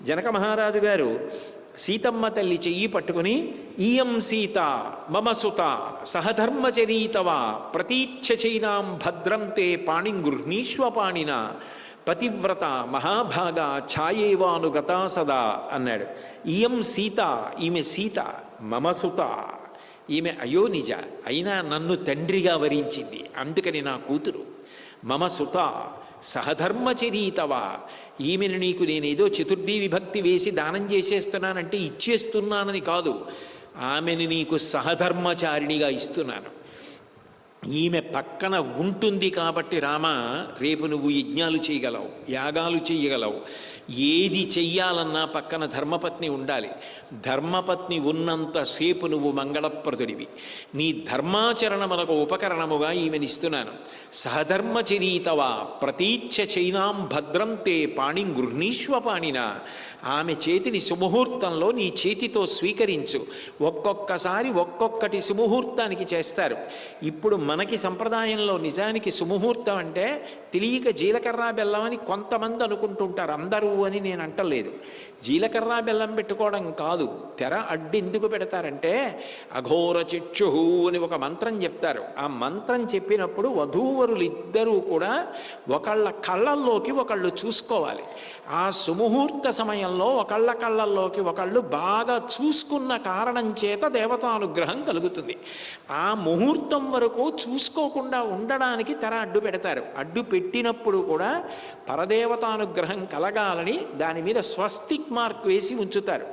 జనక మహారాజు గారు సీతమ్మ తల్లి చెయ్యి పట్టుకుని, ఈయం సీత మమ సుత సహధర్మచరీతవ ప్రతీచ్ఛచైనాం భద్రం తే పాణిం గృహ్ణీష్వ పాణిన పతివ్రత మహాభాగ ఛాయేవానుగతా సదా అన్నాడు. ఈయం సీత, ఈమె సీత, మమ సుత, ఈమె అయోనిజ, అయినా నన్ను తండ్రిగా వరించింది, అందుకని నా కూతురు. మమ సుత సహధర్మచరీతవ, ఈమెను నీకు నేనేదో చతుర్థీ విభక్తి వేసి దానం చేసేస్తున్నానంటే ఇచ్చేస్తున్నానని కాదు, ఆమెను నీకు సహధర్మచారిణిగా ఇస్తున్నాను. ఈమె పక్కన ఉంటుంది కాబట్టి రామ, రేపు నువ్వు యజ్ఞాలు చేయగలవు, యాగాలు చేయగలవు, ఏది చెయ్యాలన్నా పక్కన ధర్మపత్ని ఉండాలి. ధర్మపత్ని ఉన్నంతసేపు నువ్వు మంగళప్రదుడివి. నీ ధర్మాచరణములకు ఉపకరణముగా ఈమెనిస్తున్నాను. సహధర్మచరీతవ ప్రతీచ్ఛచైనాం భద్రం తే పాణిం గృహ్ణీష్వ పాణిన, ఆమె చేతిని సుముహూర్తంలో నీ చేతితో స్వీకరించు. ఒక్కొక్కసారి ఒక్కొక్కటి సుముహూర్తానికి చేస్తారు. ఇప్పుడు మనకి సంప్రదాయంలో నిజానికి సుముహూర్తం అంటే తెలియక జీలకర్ర బెల్లం అని కొంతమంది అనుకుంటుంటారు, అందరూ అని నేను అంటలేదు. జీలకర్ర బెల్లం పెట్టుకోవడం కాదు, తెర అడ్డెందుకు పెడతారంటే అఘోర చిక్షుహు అని ఒక మంత్రం చెప్తారు. ఆ మంత్రం చెప్పినప్పుడు వధూవరులు ఇద్దరూ కూడా ఒకళ్ళ కళ్ళల్లోకి ఒకళ్ళు చూసుకోవాలి. ఆ సుముహూర్త సమయంలో ఒకళ్ళ కళ్ళల్లోకి ఒకళ్ళు బాగా చూసుకున్న కారణం చేత దేవతానుగ్రహం కలుగుతుంది. ఆ ముహూర్తం వరకు చూసుకోకుండా ఉండడానికి తెర అడ్డు పెడతారు. అడ్డు పెట్టినప్పుడు కూడా పరదేవతానుగ్రహం కలగాలని దాని మీద స్వస్తిక్ మార్క్ వేసి ఉంచుతారు.